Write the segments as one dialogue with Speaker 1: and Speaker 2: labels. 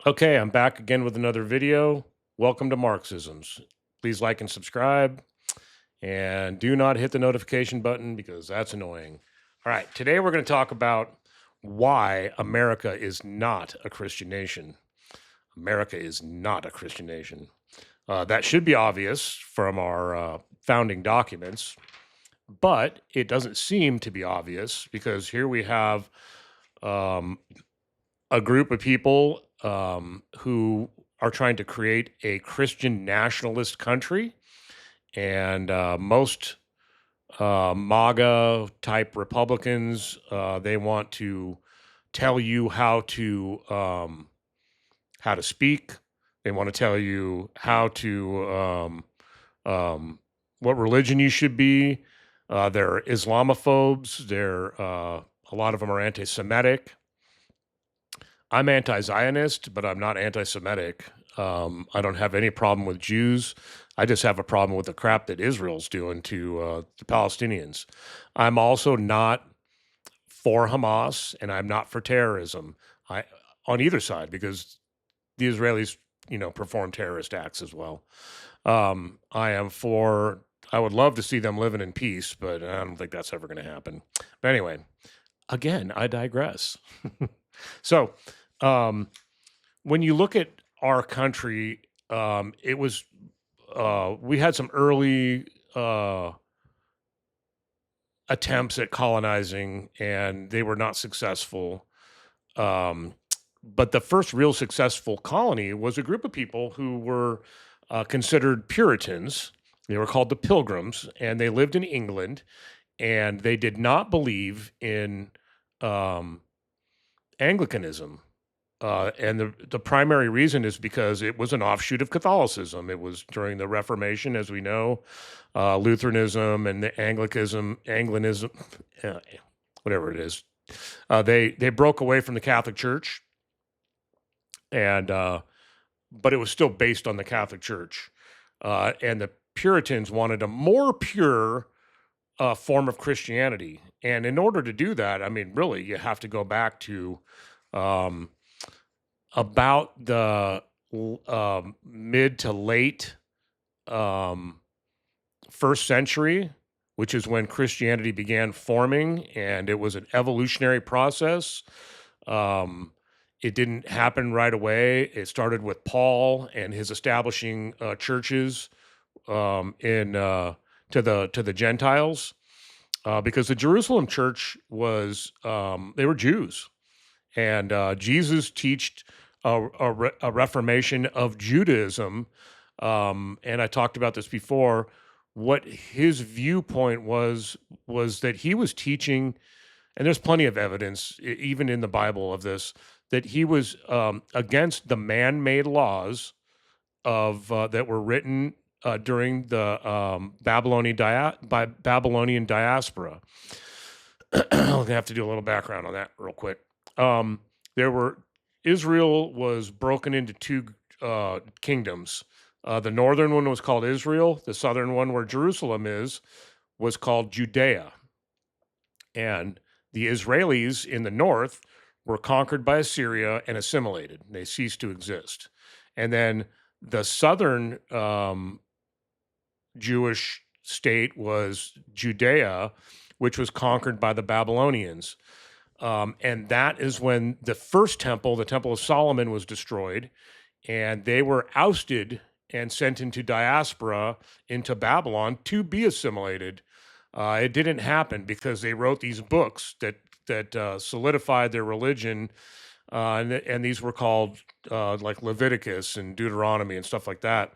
Speaker 1: Okay, I'm back again with another video. Welcome to Marxisms. Please like and subscribe, and do not hit the notification button because that's annoying. All right, today we're going to talk about why America is not a Christian nation. America is not a Christian nation. That should be obvious from our founding documents, but it doesn't seem to be obvious because here we have um, a group of people who are trying to create a Christian nationalist country, and most MAGA type Republicans they want to tell you how to speak. They want to tell you how to what religion you should be. They're Islamophobes. They're a lot of them are anti-Semitic. I'm anti-Zionist, but I'm not anti-Semitic. I don't have any problem with Jews. I just have a problem with the crap that Israel's doing to the Palestinians. I'm also not for Hamas, and I'm not for terrorism. I on either side because the Israelis, perform terrorist acts as well. I am for. I would love to see them living in peace, but I don't think that's ever going to happen. But anyway, again, I digress. So, um, when you look at our country, it was we had some early attempts at colonizing, and they were not successful. Um, but the first real successful colony was a group of people who were considered Puritans. They were called the Pilgrims, and they lived in England, and they did not believe in um, Anglicanism. And the primary reason is because it was an offshoot of Catholicism. It was during the Reformation, as we know, Lutheranism and the Anglicanism, uh, whatever it is. They broke away from the Catholic Church, and but it was still based on the Catholic Church. And the Puritans wanted a more pure form of Christianity, and in order to do that, I mean, really, you have to go back to um, about the mid to late um, first century, which is when Christianity began forming, and it was an evolutionary process. Um, it didn't happen right away. It started with Paul and his establishing churches in to the Gentiles, because the Jerusalem church was they were Jews, and Jesus taught a reformation of Judaism. And I talked about this before. What his viewpoint was that he was teaching, and there's plenty of evidence, even in the Bible, of this, that he was against the man-made laws of that were written during the Babylonian diaspora. I'm gonna have to do a little background on that real quick. There were Israel was broken into two kingdoms. The northern one was called Israel. The southern one, where Jerusalem is, was called Judea. And the Israelis in the north were conquered by Assyria and assimilated. They ceased to exist. And then the southern Jewish state was Judea, which was conquered by the Babylonians. And that is when the first temple, the Temple of Solomon, was destroyed, and they were ousted and sent into diaspora into Babylon to be assimilated. It didn't happen because they wrote these books that solidified their religion, and these were called like Leviticus and Deuteronomy and stuff like that.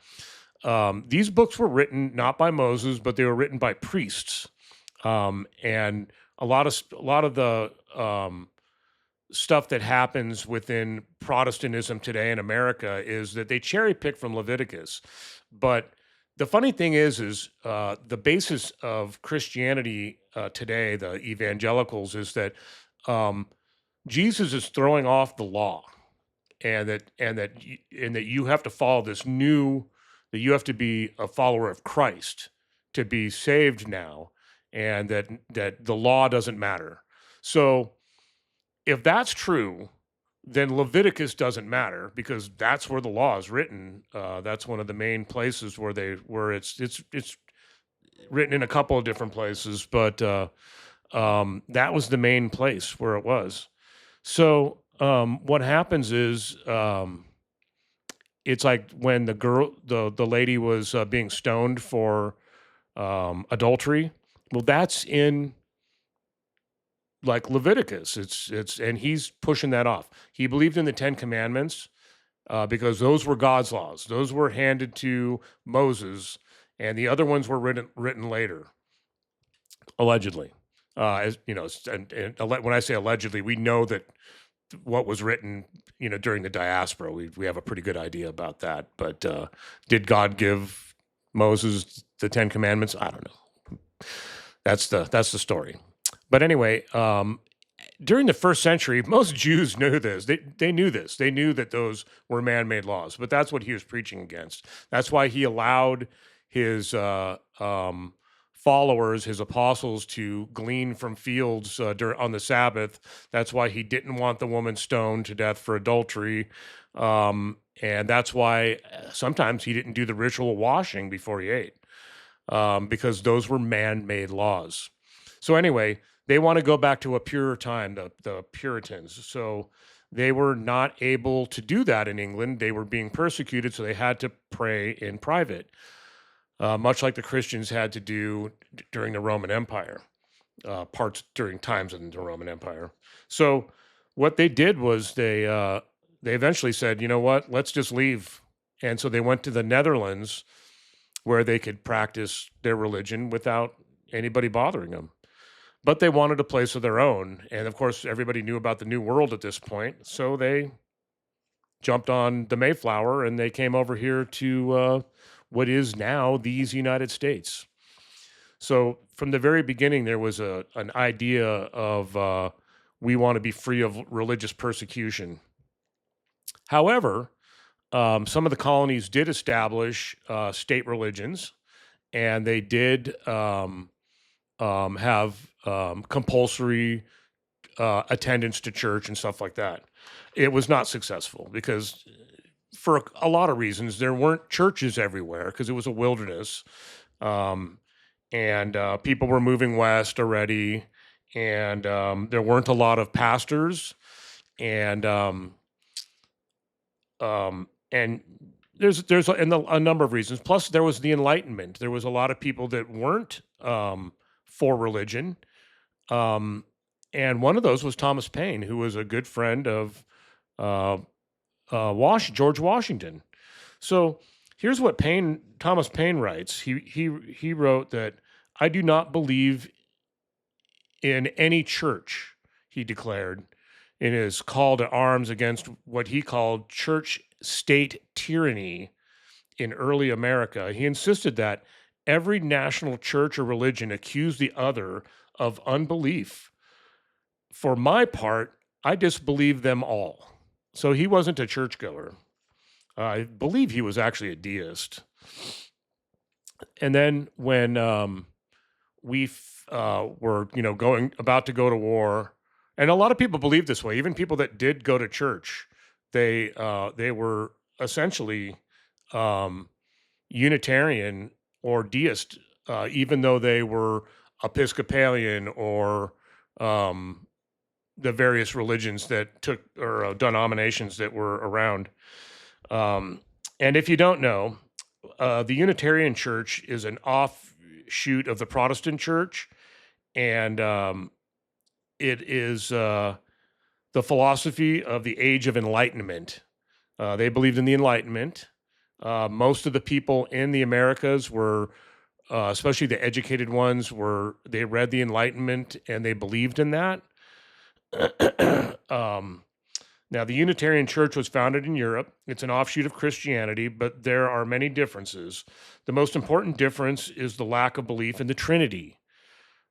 Speaker 1: These books were written not by Moses, but they were written by priests, and a lot of the stuff that happens within Protestantism today in America is that they cherry pick from Leviticus. But the funny thing is the basis of Christianity today, the evangelicals, is that um, Jesus is throwing off the law, and that you have to follow this new, that you have to be a follower of Christ to be saved now, and that the law doesn't matter. So if that's true, then Leviticus doesn't matter because that's where the law is written. That's one of the main places where it's written in a couple of different places, but that was the main place where it was. So what happens is it's like when the lady was being stoned for adultery. Well, that's in like Leviticus. And he's pushing that off. He believed in the Ten Commandments because those were God's laws. Those were handed to Moses, and the other ones were written later, allegedly. As you know, when I say allegedly, we know that what was written, during the diaspora. We have a pretty good idea about that. But did God give Moses the Ten Commandments? I don't know. That's the story. But anyway, during the first century, most Jews knew this. They knew this. They knew that those were man-made laws. But that's what he was preaching against. That's why he allowed his followers, his apostles, to glean from fields on the Sabbath. That's why he didn't want the woman stoned to death for adultery. And that's why sometimes he didn't do the ritual washing before he ate, because those were man-made laws. So anyway, they want to go back to a purer time, the Puritans. So they were not able to do that in England. They were being persecuted, so they had to pray in private, much like the Christians had to do during the Roman Empire, parts during times in the Roman Empire. So what they did was they eventually said, you know what, let's just leave. And so they went to the Netherlands where they could practice their religion without anybody bothering them. But they wanted a place of their own. And of course, everybody knew about the New World at this point. So they jumped on the Mayflower and they came over here to what is now these United States. So from the very beginning, there was an idea of we want to be free of religious persecution. However, some of the colonies did establish state religions, and they did have compulsory attendance to church and stuff like that. It was not successful because, for a lot of reasons, there weren't churches everywhere because it was a wilderness, and people were moving west already, and there weren't a lot of pastors, and and there's a number of reasons. Plus, there was the Enlightenment. There was a lot of people that weren't for religion, and one of those was Thomas Paine, who was a good friend of George Washington. So here's what Thomas Paine writes. He wrote that I do not believe in any church, he declared in his call to arms against what he called church state tyranny in early America. He insisted that every national church or religion accused the other of unbelief. For my part, I disbelieve them all. So he wasn't a churchgoer. I believe he was actually a deist. And then when were about to go to war, and a lot of people believe this way. Even people that did go to church, they were essentially Unitarian or deist, even though they were Episcopalian or the various religions that took or denominations that were around. And if you don't know, the Unitarian Church is an offshoot of the Protestant Church, and it is the philosophy of the Age of Enlightenment. They believed in the Enlightenment. Most of the people in the Americas were, especially the educated ones, they read the Enlightenment and they believed in that. Now, the Unitarian Church was founded in Europe. It's an offshoot of Christianity, but there are many differences. The most important difference is the lack of belief in the Trinity.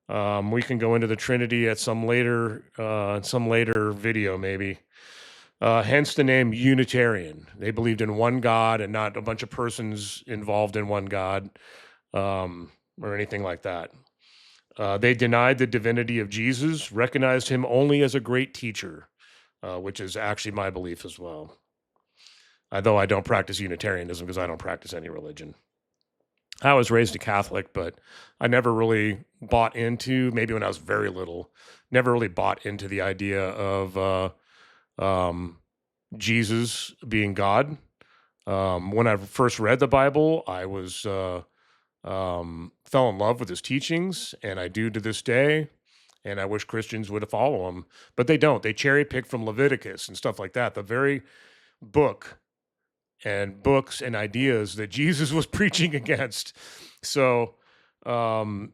Speaker 1: We can go into the Trinity at some later video, maybe. Hence the name Unitarian. They believed in one God and not a bunch of persons involved in one God, or anything like that. They denied the divinity of Jesus, recognized him only as a great teacher. which is actually my belief as well. Although I don't practice Unitarianism because I don't practice any religion. I was raised a Catholic, but I never really bought into, maybe when I was very little, never really bought into the idea of um, Jesus being God. When I first read the Bible, I was fell in love with his teachings, and I do to this day. And I wish Christians would follow him, but they don't. They cherry pick from Leviticus and stuff like that. The very book and books and ideas that Jesus was preaching against. So, um,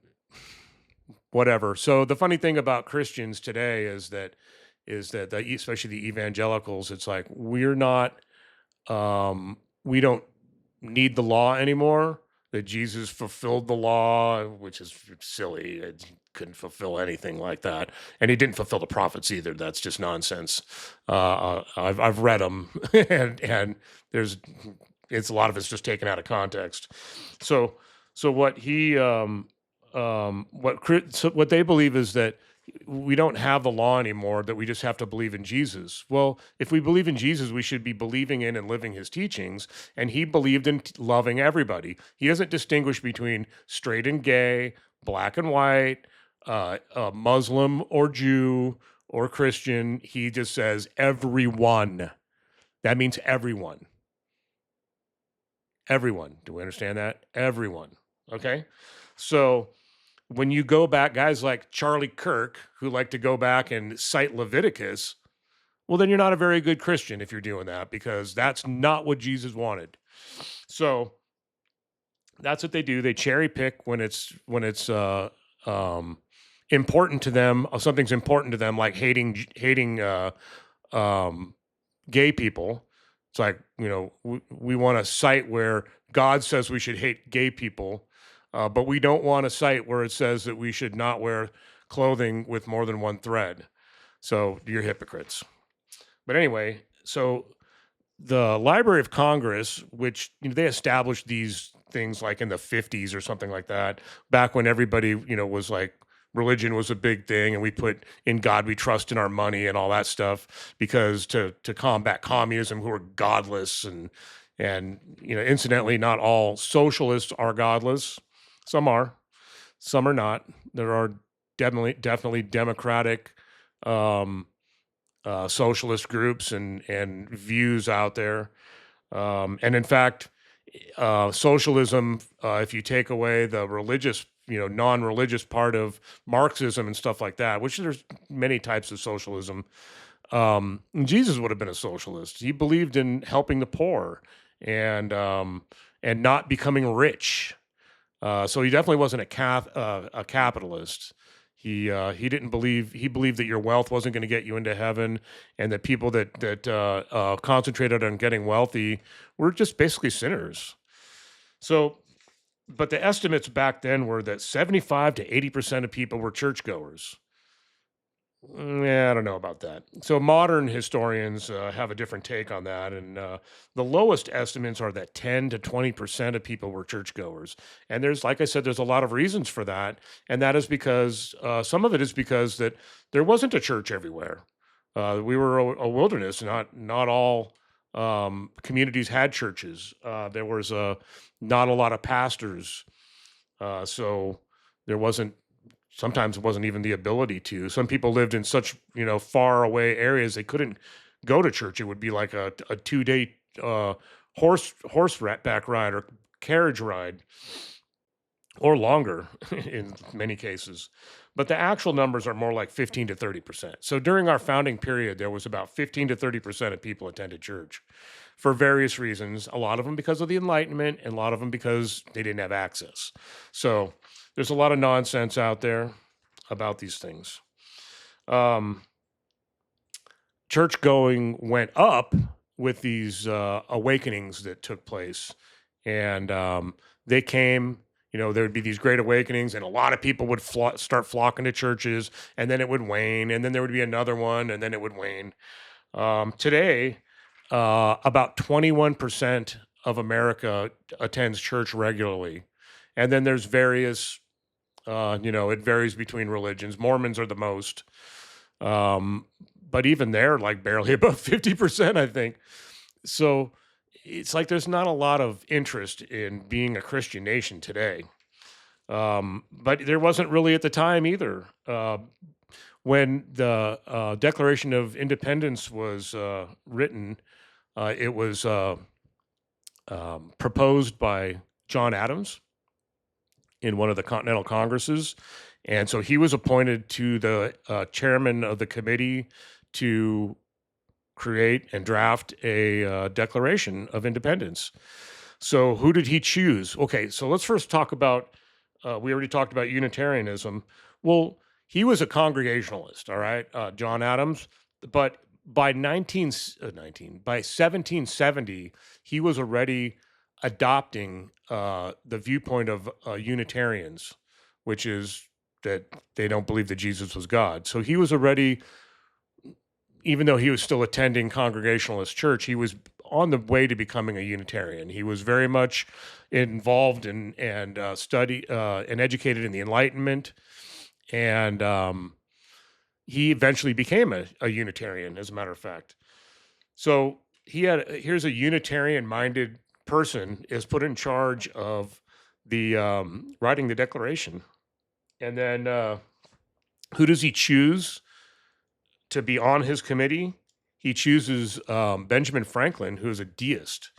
Speaker 1: whatever. So the funny thing about Christians today is that especially the evangelicals, it's like we don't need the law anymore. That Jesus fulfilled the law, which is silly. He couldn't fulfill anything like that, and he didn't fulfill the prophets either. That's just nonsense. I've read them, and there's it's a lot of it's just taken out of context. So so what he what they believe is that we don't have the law anymore, that we just have to believe in Jesus. Well, if we believe in Jesus, we should be believing in and living his teachings. And he believed in loving everybody. He doesn't distinguish between straight and gay, black and white, Muslim or Jew or Christian. He just says everyone. That means everyone. Everyone. Do we understand that? Everyone. Okay. So when you go back, guys like Charlie Kirk, who like to go back and cite Leviticus, well, then you're not a very good Christian if you're doing that, because that's not what Jesus wanted. So that's what they do. They cherry pick when it's um, important to them. Something's important to them, like hating um, gay people. It's like, we want a site where God says we should hate gay people, but we don't want a site where it says that we should not wear clothing with more than one thread. So you're hypocrites. But anyway, so the Library of Congress, which they established these things like in the 50s or something like that, back when everybody was like religion was a big thing, and we put in God we trust in our money and all that stuff, because to combat communism, who are godless, and incidentally, not all socialists are godless. Some are, some are not. There are definitely democratic um, socialist groups and views out there. And in fact, socialism, if you take away the religious, non-religious part of Marxism and stuff like that, which there's many types of socialism. Jesus would have been a socialist. He believed in helping the poor and not becoming rich. So he definitely wasn't a capitalist. He didn't believe he believed that your wealth wasn't going to get you into heaven, and that people that concentrated on getting wealthy were just basically sinners. So, but the estimates back then were that 75 to 80% of people were churchgoers. Yeah, I don't know about that. So modern historians have a different take on that, and the lowest estimates are that 10 to 20% of people were churchgoers. And there's, like I said, there's a lot of reasons for that, and that is because some of it is because that there wasn't a church everywhere. We were a wilderness. Not all communities had churches. There was not a lot of pastors, so there wasn't sometimes it wasn't even the ability to. Some people lived in such, far away areas they couldn't go to church. It would be like a 2 day back ride or carriage ride, or longer in many cases. But the actual numbers are more like 15 to 30%. So during our founding period, there was about 15 to 30% of people attended church for various reasons. A lot of them because of the Enlightenment, and a lot of them because they didn't have access. So there's a lot of nonsense out there about these things. Um, Church going went up with these awakenings that took place, and they came. There would be these great awakenings, and a lot of people would start flocking to churches, and then it would wane, and then there would be another one, and then it would wane. Today, about 21% of America attends church regularly, and then there's various. It varies between religions. Mormons are the most. Um, but even they're like barely above 50%, I think. So it's like there's not a lot of interest in being a Christian nation today. But there wasn't really at the time either. When the Declaration of Independence was written, it was proposed by John Adams in one of the Continental Congresses. And so he was appointed to the chairman of the committee to create and draft a Declaration of Independence. So who did he choose? Okay, so let's first talk about, we already talked about Unitarianism. Well, he was a Congregationalist, all right, John Adams, but by 1770, he was already adopting the viewpoint of Unitarians, which is that they don't believe that Jesus was God. So he was already, even though he was still attending Congregationalist church, he was on the way to becoming a Unitarian. He was very much involved in and study and educated in the Enlightenment, and he eventually became a Unitarian, as a matter of fact. So here's a Unitarian-minded person is put in charge of the writing the Declaration, and then who does he choose to be on his committee? He chooses Benjamin Franklin, who is a deist.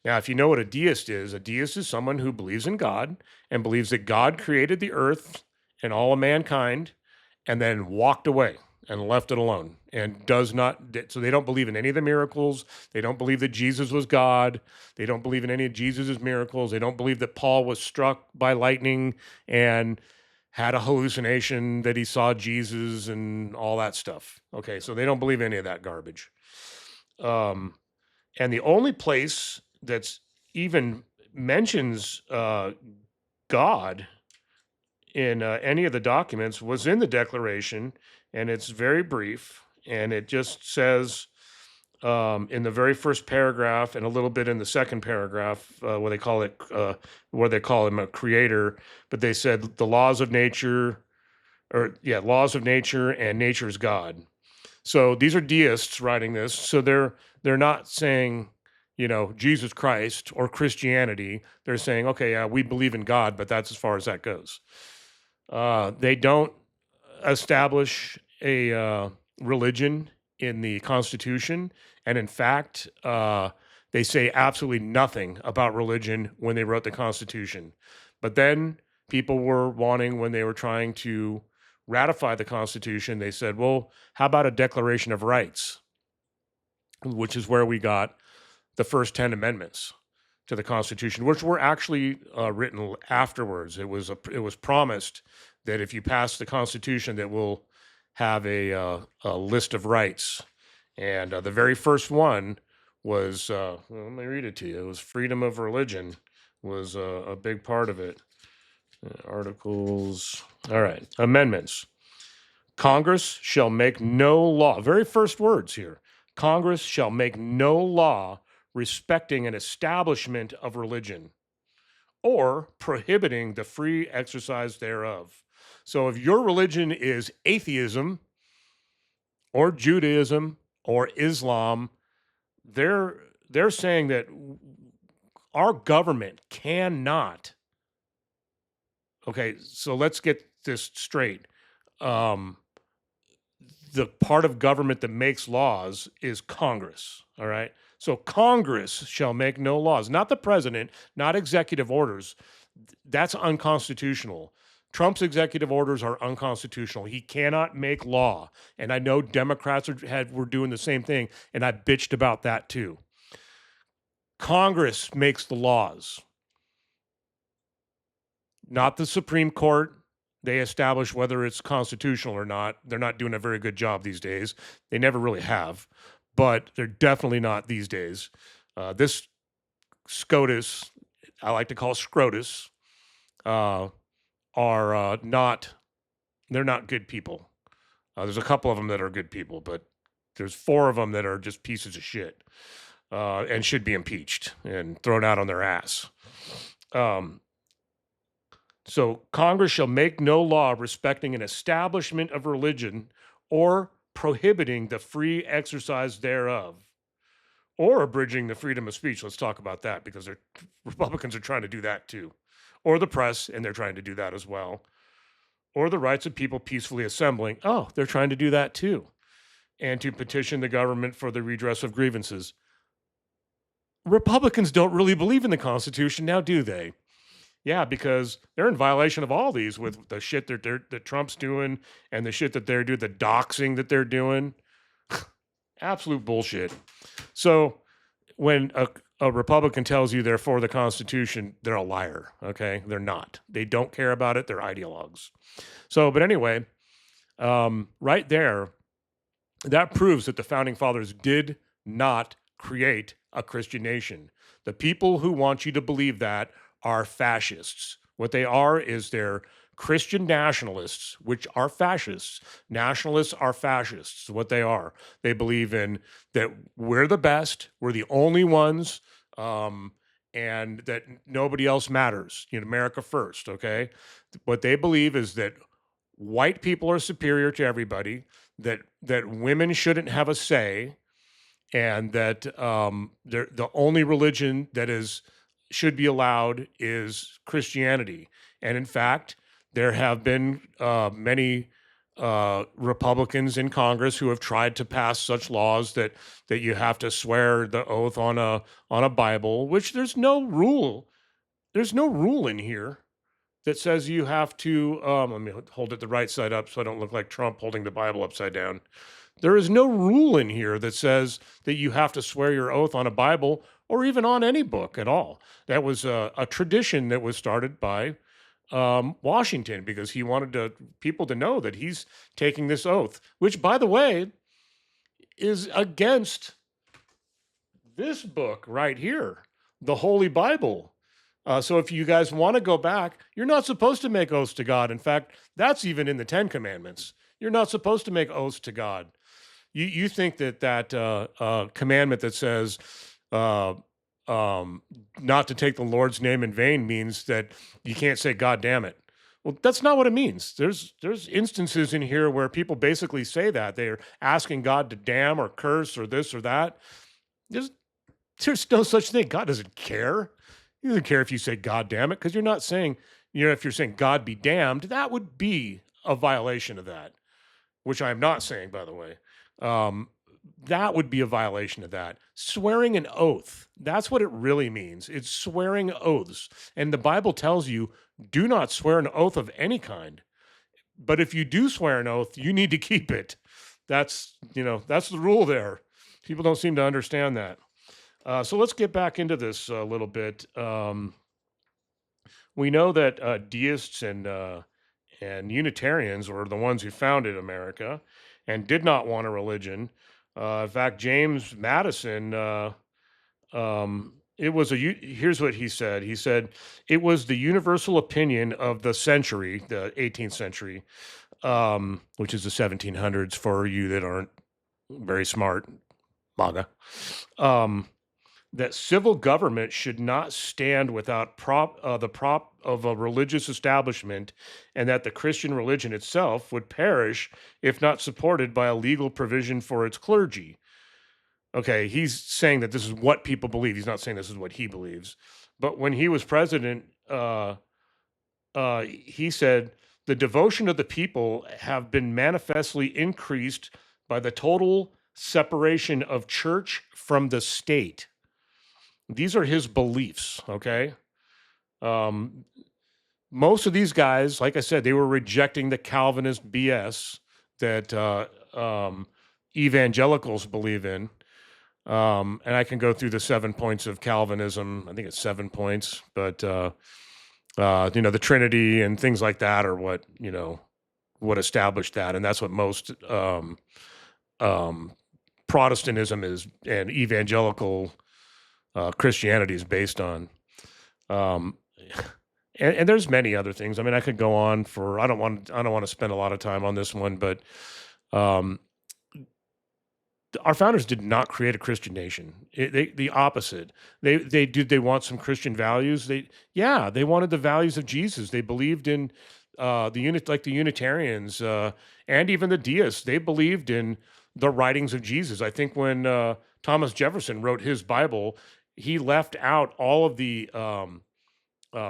Speaker 1: Now, if you know what a deist is someone who believes in God and believes that God created the earth and all of mankind and then walked away and left it alone and does not, so they don't believe in any of the miracles. They don't believe that Jesus was God. They don't believe in any of Jesus's miracles. They don't believe that Paul was struck by lightning and had a hallucination that he saw Jesus and all that stuff. Okay, so they don't believe any of that garbage. And the only place that's even mentions God in any of the documents was in the Declaration, and it's very brief, and it just says in the very first paragraph and a little bit in the second paragraph where they call him a creator, but they said the laws of nature, laws of nature and nature's God. So these are deists writing this. So they're not saying, Jesus Christ or Christianity. They're saying, okay, yeah, we believe in God, but that's as far as that goes. They don't establish a religion in the Constitution, and in fact, they say absolutely nothing about religion when they wrote the Constitution. But then people were wanting, when they were trying to ratify the Constitution, they said, well, how about a Declaration of Rights, which is where we got the first 10 amendments to the Constitution, which were actually written afterwards. It was promised that if you pass the Constitution, that we'll have a list of rights. And the very first one was, let me read it to you. It was freedom of religion was a big part of it. Articles. All right. Amendments. Congress shall make no law. Very first words here. Congress shall make no law respecting an establishment of religion or prohibiting the free exercise thereof. So if your religion is atheism or Judaism or Islam, they're saying that our government cannot. Okay, so let's get this straight. The part of government that makes laws is Congress, all right? So Congress shall make no laws, not the president, not executive orders. That's unconstitutional. Trump's executive orders are unconstitutional. He cannot make law. And I know Democrats were doing the same thing, and I bitched about that too. Congress makes the laws, not the Supreme Court. They establish whether it's constitutional or not. They're not doing a very good job these days. They never really have, but they're definitely not these days. This SCOTUS, I like to call SCROTUS, are not, they're not good people. There's a couple of them that are good people, but there's 4 of them that are just pieces of shit and should be impeached and thrown out on their ass. So Congress shall make no law respecting an establishment of religion or prohibiting the free exercise thereof, or abridging the freedom of speech. Let's talk about that because Republicans are trying to do that too, or the press, and they're trying to do that as well, or the rights of people peacefully assembling. Oh, they're trying to do that too, and to petition the government for the redress of grievances. Republicans don't really believe in the Constitution now, do they? Yeah, because they're in violation of all these with the shit that Trump's doing and the shit that they're doing, the doxing that they're doing. Absolute bullshit. So when a Republican tells you they're for the Constitution, they're a liar. Okay, they're not. They don't care about it. They're ideologues. So, but anyway, right there, that proves that the founding fathers did not create a Christian nation. The people who want you to believe that are fascists. What they are is they're Christian nationalists, which are fascists. Nationalists are fascists. What they are. They believe in that we're the best, we're the only ones, and that nobody else matters. You know, America first. Okay. What they believe is that white people are superior to everybody. That women shouldn't have a say, and that the only religion that should be allowed is Christianity. And in fact, there have been many Republicans in Congress who have tried to pass such laws that you have to swear the oath on a Bible, which there's no rule. There's no rule in here that says you have to. Let me hold it the right side up so I don't look like Trump holding the Bible upside down. There is no rule in here that says that you have to swear your oath on a Bible or even on any book at all. That was a tradition that was started by Washington because he wanted people to know that he's taking this oath, which, by the way, is against this book right here, the Holy Bible. So if you guys want to go back, you're not supposed to make oaths to God. In fact, that's even in the Ten Commandments. You're not supposed to make oaths to God. You think that commandment that says not to take the Lord's name in vain means that you can't say God damn it. Well, that's not what it means. There's instances in here where people basically say that they're asking God to damn or curse or this or that. There's no such thing. God doesn't care. He doesn't care if you say God damn it, because you're not saying, if you're saying God be damned, that would be a violation of that, which I am not saying, by the way. That would be a violation of that. Swearing an oath, that's what it really means. It's swearing oaths. And the Bible tells you, do not swear an oath of any kind. But if you do swear an oath, you need to keep it. That's the rule there. People don't seem to understand that. So let's get back into this a little bit. We know that deists and Unitarians were the ones who founded America and did not want a religion. In fact, James Madison, here's what he said. He said, it was the universal opinion of the century, the 18th century, which is the 1700s for you that aren't very smart, MAGA, that civil government should not stand without the prop of a religious establishment, and that the Christian religion itself would perish if not supported by a legal provision for its clergy. Okay, he's saying that this is what people believe. He's not saying this is what he believes. But when he was president, he said, the devotion of the people have been manifestly increased by the total separation of church from the state. These are his beliefs, okay? Most of these guys, like I said, they were rejecting the Calvinist BS that evangelicals believe in. And I can go through the 7 points of Calvinism. I think it's 7 points, but the Trinity and things like that are what established that, and that's what most Protestantism is, and evangelical Christianity is based on. And there's many other things. I mean, I could go on for. I don't want to spend a lot of time on this one, but our founders did not create a Christian nation. The opposite. They want some Christian values. They wanted the values of Jesus. They believed in like the Unitarians, and even the deists, they believed in the writings of Jesus. I think when Thomas Jefferson wrote his Bible, he left out all of the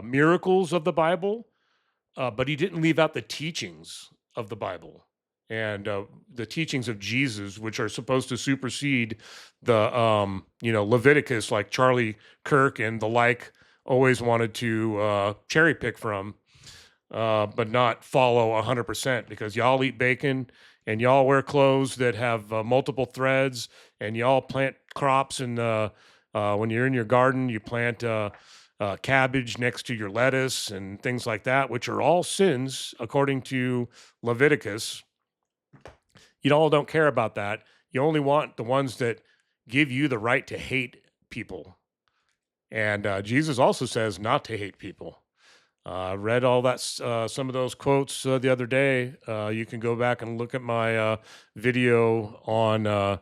Speaker 1: miracles of the Bible, but he didn't leave out the teachings of the Bible and the teachings of Jesus, which are supposed to supersede the Leviticus, like Charlie Kirk and the like always wanted to cherry pick from, but not follow 100% because y'all eat bacon and y'all wear clothes that have multiple threads and y'all plant crops and when you're in your garden you plant cabbage next to your lettuce and things like that, which are all sins according to Leviticus. You all don't care about that. You only want the ones that give you the right to hate people. And Jesus also says not to hate people. I read all that, some of those quotes the other day. You can go back and look at my video on the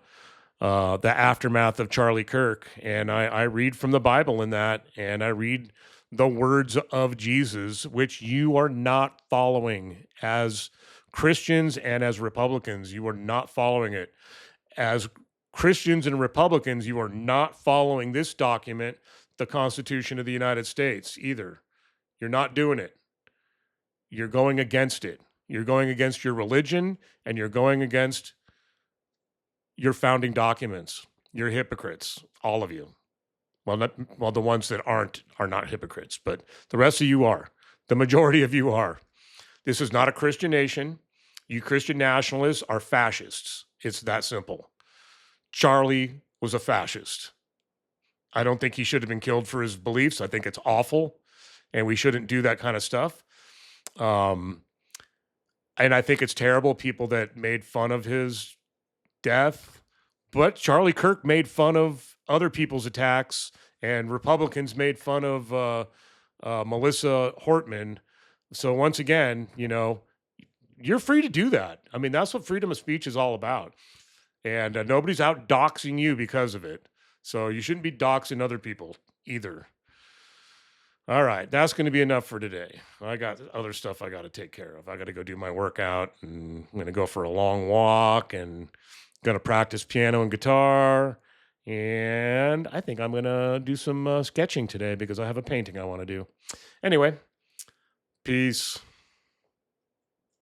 Speaker 1: aftermath of Charlie Kirk, and I read from the Bible in that, and I read the words of Jesus, which you are not following as Christians and as Republicans. You are not following it as Christians and Republicans. You are not following this document, the Constitution of the United States, either. You're not doing it. You're going against it. You're going against your religion and you're going against your founding documents. You're hypocrites, all of you. Well, the ones that aren't are not hypocrites, but the rest of you are. The majority of you are. This is not a Christian nation. You Christian nationalists are fascists. It's that simple. Charlie was a fascist. I don't think he should have been killed for his beliefs. I think it's awful, and we shouldn't do that kind of stuff. And I think it's terrible people that made fun of his death, but Charlie Kirk made fun of other people's attacks, and Republicans made fun of Melissa Hortman. So once again, you're free to do that. I mean, that's what freedom of speech is all about. And nobody's out doxing you because of it. So you shouldn't be doxing other people either. All right, that's going to be enough for today. I got other stuff I got to take care of. I got to go do my workout, and I'm going to go for a long walk, and going to practice piano and guitar. And I think I'm going to do some sketching today because I have a painting I want to do. Anyway, peace.